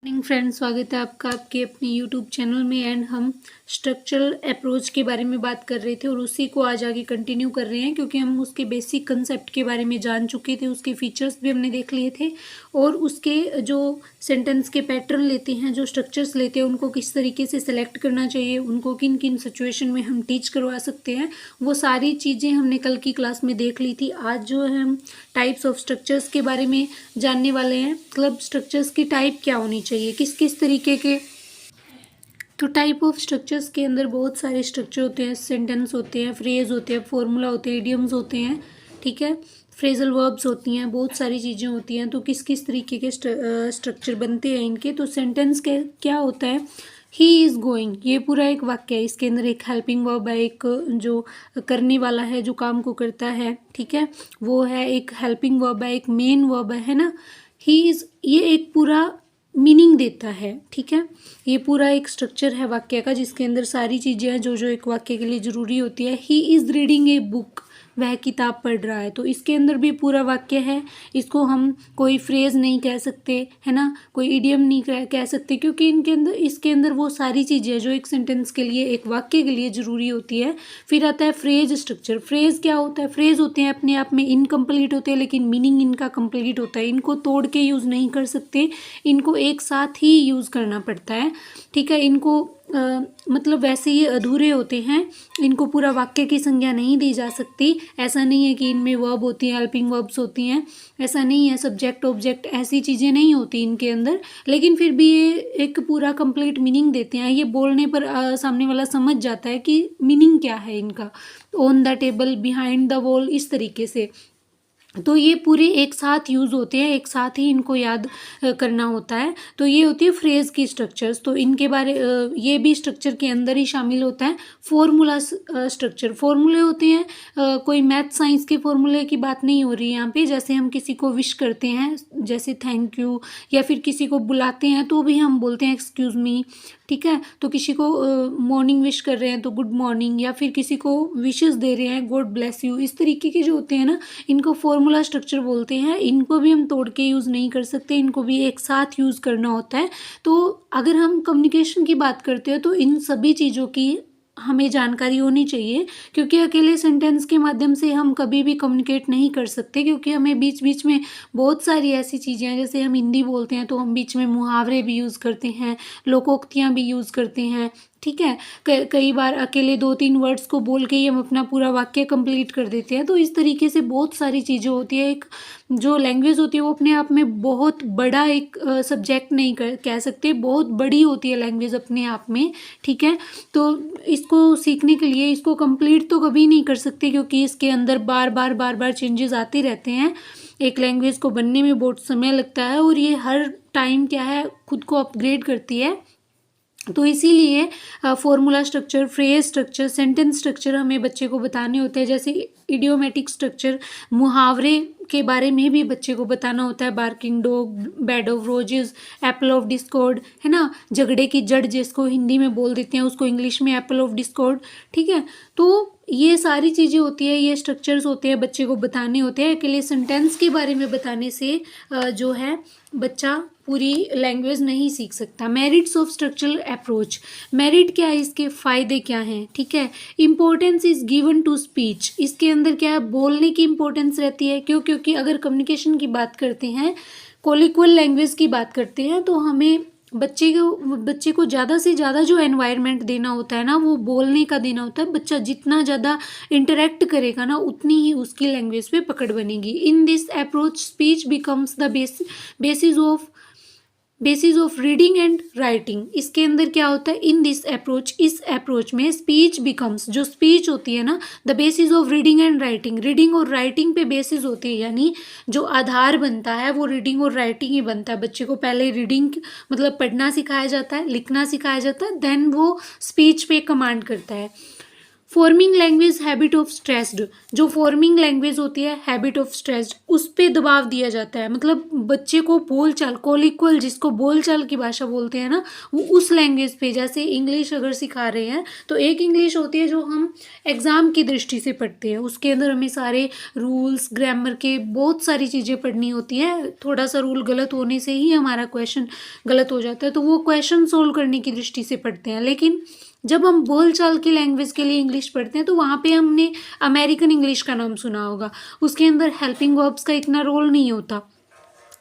Morning friends, स्वागत है आपका आपके अपने यूट्यूब चैनल में। एंड हम स्ट्रक्चरल अप्रोच के बारे में बात कर रहे थे और उसी को आज आगे कंटिन्यू कर रहे हैं, क्योंकि हम उसके बेसिक कंसेप्ट के बारे में जान चुके थे, उसके फीचर्स भी हमने देख लिए थे और उसके जो सेंटेंस के पैटर्न लेते हैं, जो स्ट्रक्चर्स लेते हैं, उनको किस तरीके से सेलेक्ट करना चाहिए, उनको किन किन सिचुएशन में हम टीच करवा सकते हैं, वो सारी चीज़ें हमने कल की क्लास में देख ली थी। आज जो है हम टाइप्स ऑफ स्ट्रक्चर्स के बारे में जानने वाले हैं। मतलब स्ट्रक्चर्स की टाइप क्या होनी चाहिए, किस किस तरीके के। तो टाइप ऑफ स्ट्रक्चर्स के अंदर बहुत सारे स्ट्रक्चर होते हैं, सेंटेंस होते हैं, फ्रेज होते हैं, फॉर्मूला होते हैं, इडियम्स होते हैं, ठीक है, फ्रेजल वर्ब्स होती हैं, बहुत सारी चीज़ें होती हैं। तो किस किस तरीके के स्ट्रक्चर बनते हैं इनके। तो सेंटेंस के क्या होता है, ही इज़ गोइंग, ये पूरा एक वाक्य है, इसके अंदर एक हेल्पिंग वर्ब है, एक जो करने वाला है, जो काम को करता है, ठीक है, वो है, एक हेल्पिंग वर्ब है, एक मेन वर्ब है ना। ही इज़, ये एक पूरा मीनिंग देता है, ठीक है। ये पूरा एक स्ट्रक्चर है वाक्य का, जिसके अंदर सारी चीज़ें हैं जो जो एक वाक्य के लिए ज़रूरी होती है। He is reading a book, वह किताब पढ़ रहा है। तो इसके अंदर भी पूरा वाक्य है, इसको हम कोई फ्रेज़ नहीं कह सकते, है ना, कोई इडियम नहीं कह सकते, क्योंकि इनके अंदर, इसके अंदर वो सारी चीज़ें जो एक सेंटेंस के लिए, एक वाक्य के लिए ज़रूरी होती है। फिर आता है फ्रेज स्ट्रक्चर। फ्रेज क्या होता है, फ्रेज होते हैं अपने आप में इनकम्प्लीट होते हैं, लेकिन मीनिंग इनका कंप्लीट होता है। इनको तोड़ के यूज़ नहीं कर सकते, इनको एक साथ ही यूज़ करना पड़ता है, ठीक है। इनको मतलब वैसे ये अधूरे होते हैं, इनको पूरा वाक्य की संज्ञा नहीं दी जा सकती। ऐसा नहीं है कि इनमें वर्ब होती हैं, हेल्पिंग वर्ब्स होती हैं, ऐसा नहीं है, सब्जेक्ट ऑब्जेक्ट ऐसी चीज़ें नहीं होती इनके अंदर, लेकिन फिर भी ये एक पूरा कंप्लीट मीनिंग देते हैं। ये बोलने पर सामने वाला समझ जाता है कि मीनिंग क्या है इनका। On the table, behind the wall, इस तरीके से। तो ये पूरे एक साथ यूज़ होते हैं, एक साथ ही इनको याद करना होता है। तो ये होती है फ्रेज़ की स्ट्रक्चर्स। तो इनके बारे ये भी स्ट्रक्चर के अंदर ही शामिल होता है। फॉर्मूला स्ट्रक्चर, फॉर्मूले होते हैं, कोई मैथ साइंस के फॉर्मूले की बात नहीं हो रही है यहाँ पे। जैसे हम किसी को विश करते हैं, जैसे थैंक यू, या फिर किसी को बुलाते हैं तो भी हम बोलते हैं एक्सक्यूज़ मी, ठीक है। तो किसी को मॉर्निंग विश कर रहे हैं तो गुड मॉर्निंग, या फिर किसी को विशेस दे रहे हैं, गॉड ब्लेस यू। इस तरीके के जो होते हैं ना, इनको फॉर्मूला स्ट्रक्चर बोलते हैं। इनको भी हम तोड़ के यूज़ नहीं कर सकते, इनको भी एक साथ यूज़ करना होता है। तो अगर हम कम्युनिकेशन की बात करते हैं तो इन सभी चीज़ों की हमें जानकारी होनी चाहिए, क्योंकि अकेले सेंटेंस के माध्यम से हम कभी भी कम्युनिकेट नहीं कर सकते, क्योंकि हमें बीच बीच में बहुत सारी ऐसी चीज़ें हैं। जैसे हम हिंदी बोलते हैं तो हम बीच में मुहावरे भी यूज़ करते हैं, लोकोक्तियाँ भी यूज़ करते हैं, ठीक है। कई बार अकेले 2-3 वर्ड्स को बोल के ही हम अपना पूरा वाक्य कंप्लीट कर देते हैं। तो इस तरीके से बहुत सारी चीज़ें होती है। एक जो लैंग्वेज होती है वो अपने आप में बहुत बड़ा एक सब्जेक्ट नहीं कह सकते, बहुत बड़ी होती है लैंग्वेज अपने आप में, ठीक है। तो इसको सीखने के लिए, इसको कंप्लीट तो कभी नहीं कर सकते, क्योंकि इसके अंदर बार बार चेंजेस आते रहते हैं। एक लैंग्वेज को बनने में बहुत समय लगता है और ये हर टाइम क्या है, खुद को अपग्रेड करती है। तो इसीलिए formula structure, phrase structure, sentence structure हमें बच्चे को बताने होते हैं। जैसे इडियोमेटिक स्ट्रक्चर, मुहावरे के बारे में भी बच्चे को बताना होता है। Barking dog, bed of roses, Apple of Discord, है ना, झगड़े की जड़ जिसको हिंदी में बोल देते हैं, उसको इंग्लिश में एप्पल ऑफ डिस्कॉर्ड, ठीक है। तो ये सारी चीज़ें होती है, ये स्ट्रक्चर्स होते हैं, बच्चे को बताने होते हैं। अकेले सेंटेंस के बारे में बताने से जो है बच्चा पूरी लैंग्वेज नहीं सीख सकता। Merits of structural approach, merit क्या है, इसके फ़ायदे क्या हैं, ठीक है। Importance is given to speech, इसके अंदर क्या है, बोलने की इम्पोर्टेंस रहती है। क्योंकि अगर कम्युनिकेशन की बात करते हैं, कोलिक्वल लैंग्वेज की बात करते हैं, तो हमें बच्चे को ज़्यादा से ज़्यादा जो एनवायरनमेंट देना होता है ना, वो बोलने का देना होता है। बच्चा जितना ज़्यादा इंटरेक्ट करेगा ना, उतनी ही उसकी लैंग्वेज पे पकड़ बनेगी। In this approach speech becomes the basis of reading and writing. इसके अंदर क्या होता है, इन दिस अप्रोच, इस अप्रोच में स्पीच बिकम्स, जो स्पीच होती है ना, the basis of reading and writing. Reading और राइटिंग पे बेसिस होती है, यानी जो आधार बनता है वो रीडिंग और राइटिंग ही बनता है। बच्चे को पहले रीडिंग मतलब पढ़ना सिखाया जाता है, लिखना सिखाया जाता है, देन वो स्पीच पे कमांड करता है। Forming language habit of stressed, जो फॉर्मिंग लैंग्वेज होती है हैबिट ऑफ स्ट्रेस्ड, उस पे दबाव दिया जाता है। मतलब बच्चे को बोलचाल, कोलिक्वल जिसको बोलचाल की भाषा बोलते हैं ना, वो उस लैंग्वेज पे, जैसे इंग्लिश अगर सिखा रहे हैं तो एक इंग्लिश होती है जो हम एग्ज़ाम की दृष्टि से पढ़ते हैं, उसके अंदर हमें सारे रूल्स ग्रामर के बहुत सारी चीज़ें पढ़नी होती हैं। थोड़ा सा रूल गलत होने से ही हमारा क्वेश्चन गलत हो जाता है, तो वो क्वेश्चन सोल्व करने की दृष्टि से पढ़ते हैं। लेकिन जब हम बोलचाल की लैंग्वेज के लिए इंग्लिश पढ़ते हैं तो वहाँ पे हमने अमेरिकन इंग्लिश का नाम सुना होगा, उसके अंदर हेल्पिंग वर्ब्स का इतना रोल नहीं होता।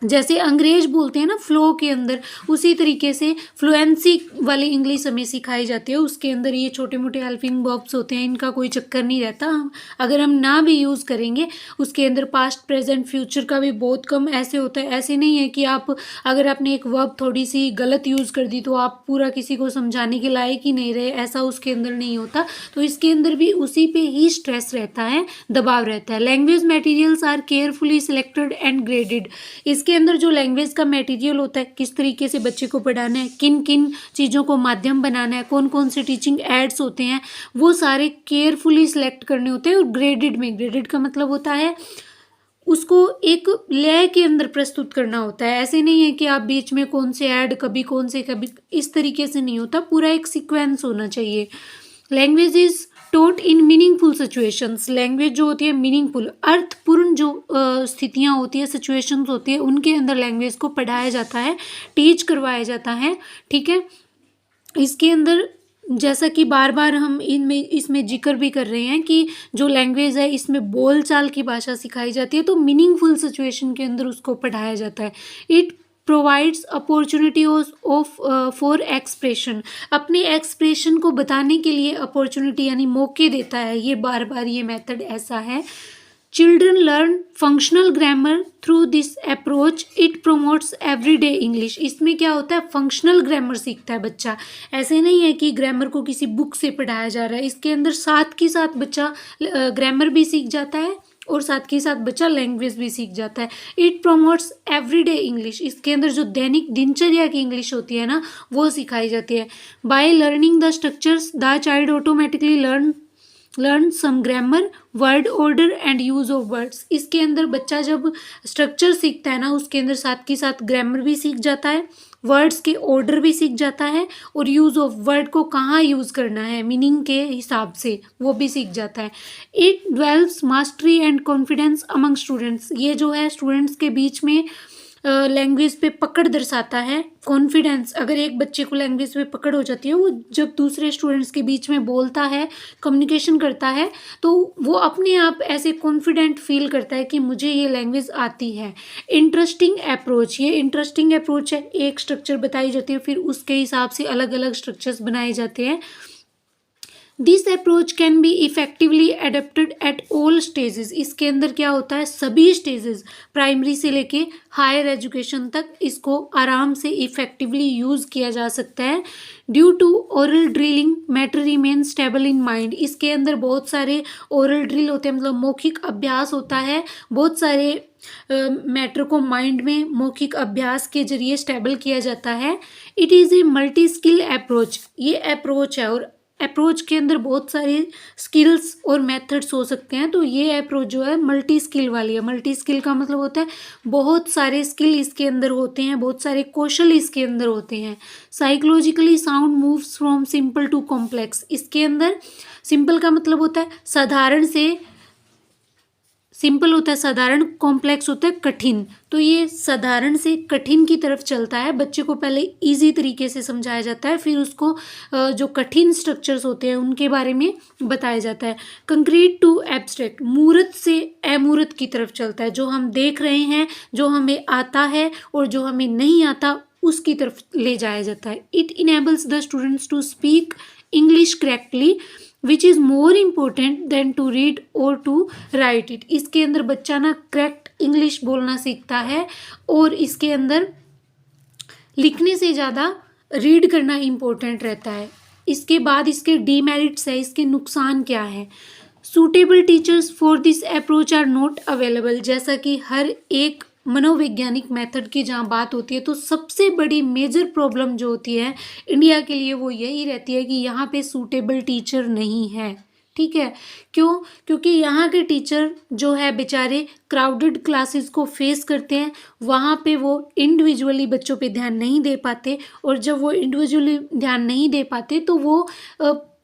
जैसे अंग्रेज बोलते हैं ना फ्लो के अंदर, उसी तरीके से फ्लुएंसी वाली इंग्लिश हमें सिखाई जाती है, उसके अंदर ये छोटे मोटे हेल्पिंग वर्ब्स होते हैं, इनका कोई चक्कर नहीं रहता। अगर हम ना भी यूज़ करेंगे उसके अंदर पास्ट प्रेजेंट फ्यूचर का भी बहुत कम ऐसे होता है। ऐसे नहीं है कि आप अगर आपने एक वर्ब थोड़ी सी गलत यूज़ कर दी तो आप पूरा किसी को समझाने के लायक ही नहीं रहे, ऐसा उसके अंदर नहीं होता। तो इसके अंदर भी उसी पे ही स्ट्रेस रहता है, दबाव रहता है। Language materials are carefully selected and graded, इसके अंदर जो लैंग्वेज का मटेरियल होता है, किस तरीके से बच्चे को पढ़ाना है, किन किन चीज़ों को माध्यम बनाना है, कौन कौन से टीचिंग एड्स होते हैं, वो सारे केयरफुली सिलेक्ट करने होते हैं। और ग्रेडेड में, ग्रेडेड का मतलब होता है उसको एक लय के अंदर प्रस्तुत करना होता है। ऐसे नहीं है कि आप बीच में कौन से ऐड, कभी कौन से, कभी इस तरीके से नहीं होता, पूरा एक सीक्वेंस होना चाहिए। Language is taught in meaningful situations, language जो होती है मीनिंगफुल, अर्थपूर्ण जो स्थितियाँ होती है, सिचुएशंस होती है, उनके अंदर लैंग्वेज को पढ़ाया जाता है, टीच करवाया जाता है। ठीक है, इसके अंदर जैसा कि बार बार हम इसमें जिक्र भी कर रहे हैं कि जो लैंग्वेज है इसमें बोलचाल की भाषा सिखाई जाती है, तो मीनिंगफुल सिचुएशन के अंदर उसको पढ़ाया जाता है। It provides opportunity of for expression, अपने एक्सप्रेशन को बताने के लिए अपॉर्चुनिटी यानी मौके देता है। ये बार बार ये मेथड ऐसा है। Children learn functional grammar through this approach, it promotes everyday English, इसमें क्या होता है, फंक्शनल ग्रामर सीखता है बच्चा। ऐसे नहीं है कि ग्रामर को किसी बुक से पढ़ाया जा रहा है, इसके अंदर साथ के साथ बच्चा ग्रामर भी सीख जाता है और साथ के साथ बच्चा लैंग्वेज भी सीख जाता है। इट प्रोमोट्स एवरीडे इंग्लिश, इसके अंदर जो दैनिक दिनचर्या की इंग्लिश होती है ना, वो सिखाई जाती है। By learning the structures the child automatically learn some grammar, word order and use of words, इसके अंदर बच्चा जब स्ट्रक्चर सीखता है ना, उसके अंदर साथ के साथ ग्रामर भी सीख जाता है, वर्ड्स के ऑर्डर भी सीख जाता है, और यूज़ ऑफ वर्ड को कहाँ यूज़ करना है मीनिंग के हिसाब से वो भी सीख जाता है। It develops mastery and confidence among students, ये जो है स्टूडेंट्स के बीच में लैंग्वेज पे पकड़ दर्शाता है, कॉन्फिडेंस। अगर एक बच्चे को लैंग्वेज पे पकड़ हो जाती है, वो जब दूसरे स्टूडेंट्स के बीच में बोलता है, कम्युनिकेशन करता है, तो वो अपने आप ऐसे कॉन्फिडेंट फील करता है कि मुझे ये लैंग्वेज आती है। इंटरेस्टिंग अप्रोच, ये इंटरेस्टिंग अप्रोच है, एक स्ट्रक्चर बताई जाती है, फिर उसके हिसाब से अलग अलग स्ट्रक्चर्स बनाए जाते हैं। This approach can be effectively adapted at all stages, इसके अंदर क्या होता है, सभी स्टेजेस, प्राइमरी से लेके हायर एजुकेशन तक इसको आराम से इफेक्टिवली यूज़ किया जा सकता है। Due to oral drilling matter remain stable in mind, इसके अंदर बहुत सारे ओरल ड्रिल होते हैं, मतलब मौखिक अभ्यास होता है, बहुत सारे मैटर को माइंड में मौखिक अभ्यास के जरिए स्टेबल किया जाता है। It is a multi skill approach, ये अप्रोच है, और अप्रोच के अंदर बहुत सारी स्किल्स और मेथड्स हो सकते हैं, तो ये अप्रोच जो है मल्टी स्किल वाली है। मल्टी स्किल का मतलब होता है बहुत सारे स्किल इसके अंदर होते हैं, बहुत सारे कौशल इसके अंदर होते हैं। Psychologically sound moves from simple to complex, इसके अंदर सिंपल का मतलब होता है साधारण से, सिंपल होता है साधारण, कॉम्प्लेक्स होता है कठिन, तो ये साधारण से कठिन की तरफ चलता है। बच्चे को पहले इजी तरीके से समझाया जाता है, फिर उसको जो कठिन स्ट्रक्चर्स होते हैं उनके बारे में बताया जाता है। कंक्रीट टू एब्स्ट्रैक्ट, मूर्त से अमूर्त की तरफ चलता है, जो हम देख रहे हैं, जो हमें आता है और जो हमें नहीं आता उसकी तरफ ले जाया जाता है। It enables the students to speak English correctly which is more important than to read और टू राइट इट, इसके अंदर बच्चा ना करेक्ट इंग्लिश बोलना सीखता है, और इसके अंदर लिखने से ज़्यादा रीड करना इम्पोर्टेंट रहता है। इसके बाद इसके डीमेरिट्स है, इसके नुकसान क्या है। Suitable teachers for this approach are not available, जैसा कि हर एक मनोवैज्ञानिक मेथड की जहाँ बात होती है, तो सबसे बड़ी मेजर प्रॉब्लम जो होती है इंडिया के लिए वो यही रहती है कि यहाँ पे सूटेबल टीचर नहीं है। ठीक है। क्यों? क्योंकि यहाँ के टीचर जो है बेचारे क्राउडेड क्लासेस को फेस करते हैं, वहाँ पे वो इंडिविजुअली बच्चों पे ध्यान नहीं दे पाते, और जब वो इंडिविजुअली ध्यान नहीं दे पाते तो वो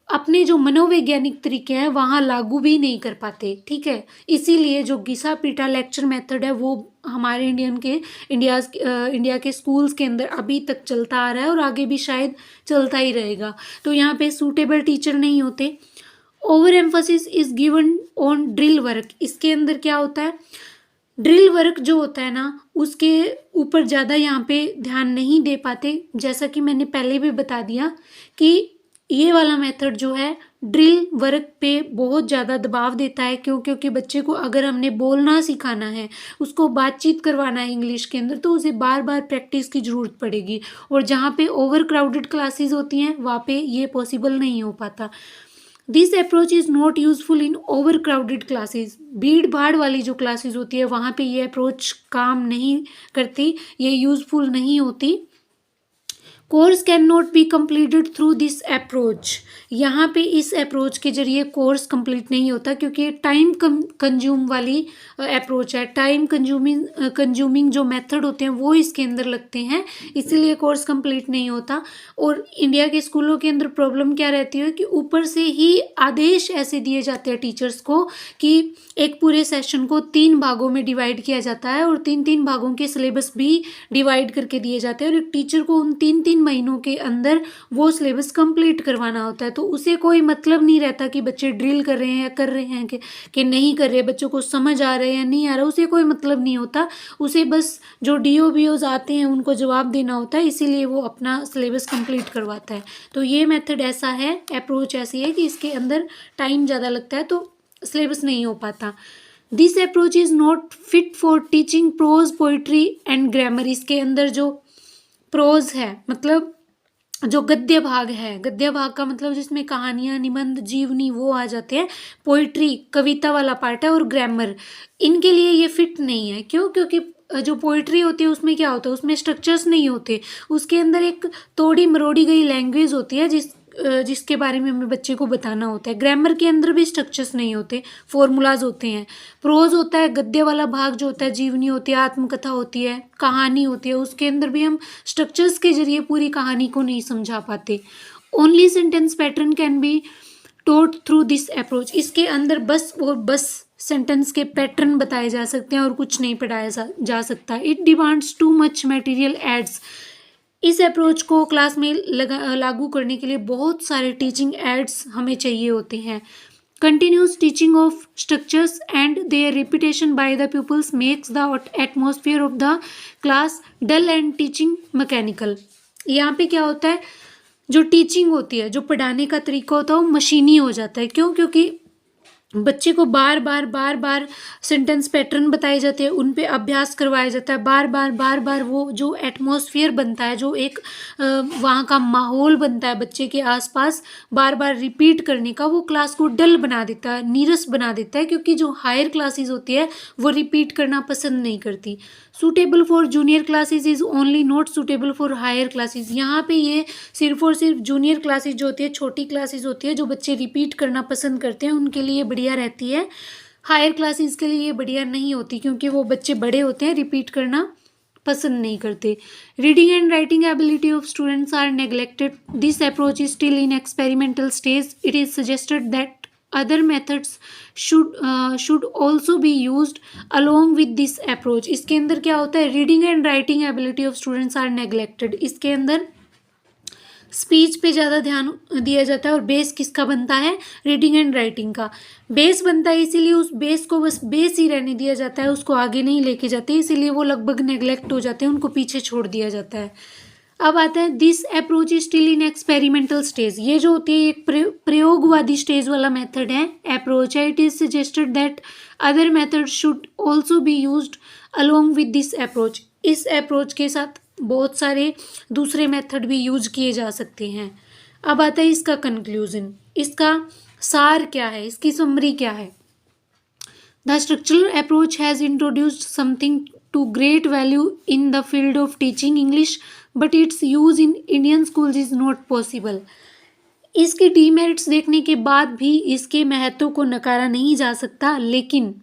अपने जो मनोवैज्ञानिक तरीके हैं वहाँ लागू भी नहीं कर पाते, ठीक है। इसीलिए जो घिसा पीटा लेक्चर मेथड है वो हमारे इंडिया के स्कूल्स के अंदर अभी तक चलता आ रहा है और आगे भी शायद चलता ही रहेगा। तो यहाँ पे सूटेबल टीचर नहीं होते। Over emphasis is given on drill work. इसके अंदर क्या होता है, ड्रिल वर्क जो होता है ना उसके ऊपर ज़्यादा यहाँ पे ध्यान नहीं दे पाते। जैसा कि मैंने पहले भी बता दिया कि ये वाला मेथड जो है ड्रिल वर्क पे बहुत ज़्यादा दबाव देता है। क्यों? क्योंकि बच्चे को अगर हमने बोलना सिखाना है, उसको बातचीत करवाना है इंग्लिश के अंदर, तो उसे बार बार प्रैक्टिस की ज़रूरत पड़ेगी, और जहाँ पे ओवर क्राउडेड क्लासेस होती हैं वहाँ पे ये पॉसिबल नहीं हो पाता। This approach is not useful in over crowded classes. भीड़ भाड़ वाली जो क्लासेस होती है वहाँ पे ये अप्रोच काम नहीं करती, ये यूजफुल नहीं होती। Course can not be completed through this approach. यहाँ पे इस अप्रोच के जरिए कोर्स कंप्लीट नहीं होता, क्योंकि ये टाइम कंज्यूम वाली अप्रोच है। टाइम कंज्यूमिंग जो मेथड होते हैं वो इसके अंदर लगते हैं, इसीलिए कोर्स कंप्लीट नहीं होता। और इंडिया के स्कूलों के अंदर प्रॉब्लम क्या रहती है कि ऊपर से ही आदेश ऐसे दिए जाते हैं टीचर्स को कि एक पूरे सेशन को 3 भागों में डिवाइड किया जाता है, और 3-3 भागों के सिलेबस भी डिवाइड करके दिए जाते हैं, और एक टीचर को उन 3-3 महीनों के अंदर वो सिलेबस कंप्लीट करवाना होता है। तो उसे कोई मतलब नहीं रहता कि बच्चे ड्रिल कर रहे हैं या कर रहे हैं कि नहीं कर रहे, बच्चों को समझ आ रहा है या नहीं आ रहा, उसे कोई मतलब नहीं होता। उसे बस जो DO आते हैं उनको जवाब देना होता है, इसीलिए वो अपना सिलेबस कंप्लीट करवाता है। तो ये मेथड ऐसा है, अप्रोच ऐसी है कि इसके अंदर टाइम ज़्यादा लगता है तो सिलेबस नहीं हो पाता। This approach is not fit for teaching prose, poetry and grammar. इसके अंदर जो प्रोज है मतलब जो गद्य भाग है, गद्य भाग का मतलब जिसमें कहानियाँ, निबंध, जीवनी वो आ जाते हैं, पोइट्री कविता वाला पार्ट है, और ग्रामर, इनके लिए ये फिट नहीं है। क्यों? क्योंकि जो पोइट्री होती है उसमें क्या होता है, उसमें स्ट्रक्चर्स नहीं होते, उसके अंदर एक तोड़ी मरोड़ी गई लैंग्वेज होती है जिसके बारे में हमें बच्चे को बताना होता है। ग्रामर के अंदर भी स्ट्रक्चर्स नहीं होते, फॉर्मूलाज होते हैं। प्रोज होता है गद्य वाला भाग जो होता है, जीवनी होती है, आत्मकथा होती है, कहानी होती है, उसके अंदर भी हम स्ट्रक्चर्स के जरिए पूरी कहानी को नहीं समझा पाते। Only sentence pattern can be taught through this approach. इसके अंदर बस और बस सेंटेंस के पैटर्न बताए जा सकते हैं और कुछ नहीं पढ़ाया जा सकता। It demands too much material aids. इस अप्रोच को क्लास में लागू करने के लिए बहुत सारे टीचिंग एड्स हमें चाहिए होते हैं। Continuous teaching of structures and their repetition by the pupils makes the atmosphere of the class dull and teaching mechanical. यहाँ पे क्या होता है, जो टीचिंग होती है, जो पढ़ाने का तरीका होता है वो मशीनी हो जाता है। क्यों? क्योंकि बच्चे को बार बार सेंटेंस पैटर्न बताए जाते हैं, उन पे अभ्यास करवाया जाता है, बार बार वो जो एटमॉस्फेयर बनता है, जो एक वहाँ का माहौल बनता है बच्चे के आसपास बार बार रिपीट करने का, वो क्लास को डल बना देता है, नीरस बना देता है। क्योंकि जो हायर क्लासेस होती है वो रिपीट करना पसंद नहीं करती। Suitable for junior classes is only not suitable for higher classes. यहाँ पे ये सिर्फ और सिर्फ जूनियर क्लासेस जो होती है, छोटी क्लासेस होती है, जो बच्चे रिपीट करना पसंद करते हैं उनके लिए बढ़िया रहती है। हायर क्लासेस के लिए ये बढ़िया नहीं होती, क्योंकि वो बच्चे बड़े होते हैं, रिपीट करना पसंद नहीं करते। Reading and writing ability of students are neglected. This approach is still in experimental stage. It is suggested that other methods should also be used along with this approach। इसके अंदर क्या होता है, reading and writing ability of students are neglected. इसके अंदर speech पे ज़्यादा ध्यान दिया जाता है, और बेस किसका बनता है, रीडिंग एंड राइटिंग का बेस बनता है, इसीलिए उस बेस को बस बेस ही रहने दिया जाता है, उसको आगे नहीं लेके जाते, इसीलिए वो लगभग नेग्लेक्ट हो जाते हैं, उनको पीछे छोड़ दिया जाता है। अब आता है this approach is still in experimental stage. ये जो होती है एक प्रयोगवादी स्टेज वाला मेथड है, अप्रोच है। It is suggested that other method should also be used along with this approach. इस अप्रोच के साथ बहुत सारे दूसरे मेथड भी यूज किए जा सकते हैं। अब आता है इसका कंक्लूजन, इसका सार क्या है, इसकी समरी क्या है। The structural approach has introduced something to great value in the field of teaching English, but its use in Indian schools is not possible। इसके डीमेरिट्स देखने के बाद भी इसके महत्व को नकारा नहीं जा सकता, लेकिन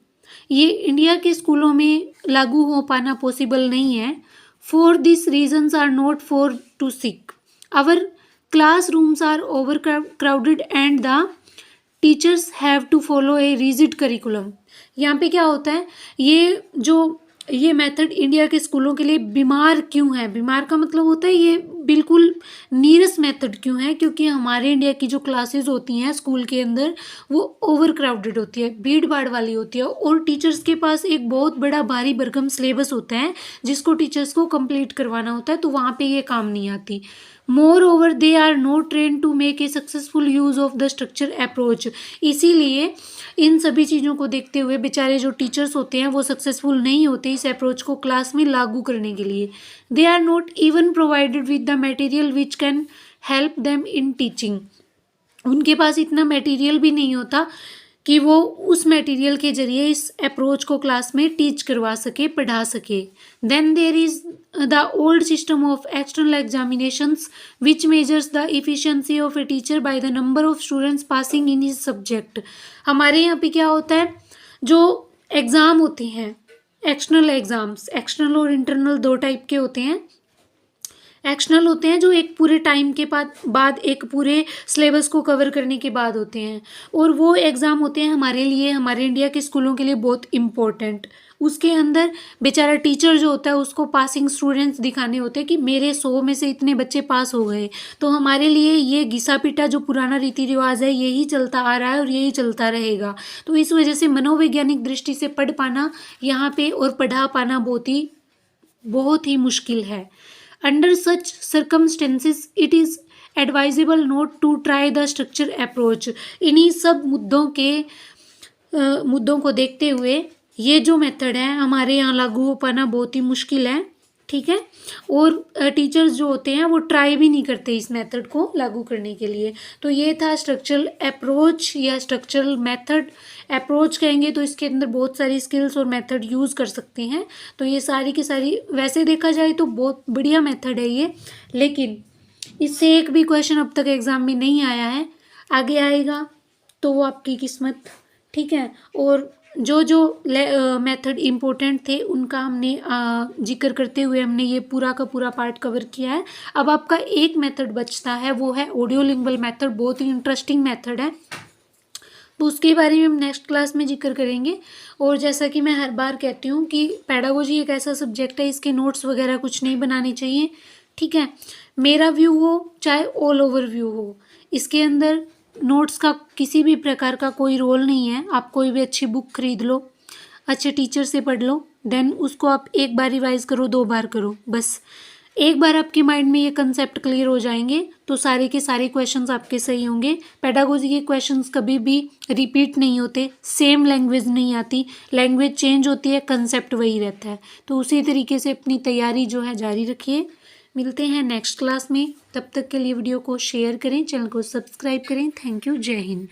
ये इंडिया के स्कूलों में लागू हो पाना पॉसिबल नहीं है। For this reasons are not far to seek. Our classrooms are overcrowded and the teachers have to follow a rigid curriculum। यहाँ पे क्या होता है, ये मेथड इंडिया के स्कूलों के लिए बीमार क्यों है? बीमार का मतलब होता है ये बिल्कुल नीरस मेथड क्यों है? क्योंकि हमारे इंडिया की जो क्लासेस होती हैं स्कूल के अंदर वो ओवर क्राउडेड होती है, भीड़ भाड़ वाली होती है, और टीचर्स के पास एक बहुत बड़ा भारी भरकम सिलेबस होता है जिसको टीचर्स को कंप्लीट करवाना होता है, तो वहाँ पे ये काम नहीं आती। Moreover they are not train to make a successful use of the structure approach. इसीलिए इन सभी चीज़ों को देखते हुए बेचारे जो टीचर्स होते हैं वो सक्सेसफुल नहीं होते इस अप्रोच को क्लास में लागू करने के लिए। They are not even provided with the material which can help them in teaching. उनके पास इतना मटेरियल भी नहीं होता कि वो उस मटेरियल के जरिए इस अप्रोच को क्लास में टीच करवा सके, पढ़ा सके। Then there is the old system of external examinations which measures the efficiency of a teacher by the number of students passing in his subject. हमारे यहाँ पे क्या होता है, जो एग्ज़ाम होते हैं एक्सटर्नल एग्ज़ाम्स, एक्सटर्नल और इंटरनल दो टाइप के होते हैं। एक्सटर्नल होते हैं जो एक पूरे टाइम के बाद एक पूरे सिलेबस को कवर करने के बाद होते हैं, और वो एग्ज़ाम होते हैं हमारे लिए, हमारे इंडिया के स्कूलों के लिए बहुत इम्पोर्टेंट। उसके अंदर बेचारा टीचर जो होता है उसको पासिंग स्टूडेंट्स दिखाने होते हैं कि मेरे 100 में से इतने बच्चे पास हो गए। तो हमारे लिए ये घिसा पिटा जो पुराना रीति रिवाज है यही चलता आ रहा है और यही चलता रहेगा। तो इस वजह से मनोवैज्ञानिक दृष्टि से पढ़ पाना यहाँ पे और पढ़ा पाना बहुत ही मुश्किल है। Under such circumstances, it is advisable not to try the structure approach। इन्हीं सब मुद्दों को देखते हुए ये जो मेथड है हमारे यहाँ लागू हो पाना बहुत ही मुश्किल है, ठीक है। और टीचर्स जो होते हैं वो ट्राई भी नहीं करते इस मेथड को लागू करने के लिए। तो ये था स्ट्रक्चरल अप्रोच या स्ट्रक्चरल मेथड। अप्रोच कहेंगे तो इसके अंदर बहुत सारी स्किल्स और मेथड यूज़ कर सकते हैं। तो ये सारी की सारी वैसे देखा जाए तो बहुत बढ़िया मेथड है ये, लेकिन इससे एक भी क्वेश्चन अब तक एग्ज़ाम में नहीं आया है। आगे आएगा तो वो आपकी किस्मत, ठीक है। और जो मेथड इम्पोर्टेंट थे उनका हमने जिक्र करते हुए हमने ये पूरा का पूरा पार्ट कवर किया है। अब आपका एक मेथड बचता है, वो है ऑडियो लिंगुअल मेथड। बहुत ही इंटरेस्टिंग मेथड है, तो उसके बारे में हम नेक्स्ट क्लास में जिक्र करेंगे। और जैसा कि मैं हर बार कहती हूँ कि पेडागोजी एक ऐसा सब्जेक्ट है, इसके नोट्स वगैरह कुछ नहीं बनाने चाहिए, ठीक है। मेरा व्यू हो चाहे ऑल ओवर व्यू हो, इसके अंदर नोट्स का किसी भी प्रकार का कोई रोल नहीं है। आप कोई भी अच्छी बुक खरीद लो, अच्छे टीचर से पढ़ लो, देन उसको आप एक बार रिवाइज करो, 2 बार करो, बस एक बार आपके माइंड में ये कंसेप्ट क्लियर हो जाएंगे तो सारे के सारे क्वेश्चंस आपके सही होंगे। पेडागोजी के क्वेश्चंस कभी भी रिपीट नहीं होते, सेम लैंग्वेज नहीं आती, लैंग्वेज चेंज होती है, कंसेप्ट वही रहता है। तो उसी तरीके से अपनी तैयारी जो है जारी रखिए। मिलते हैं नेक्स्ट क्लास में, तब तक के लिए वीडियो को शेयर करें, चैनल को सब्सक्राइब करें। थैंक यू, जय हिंद।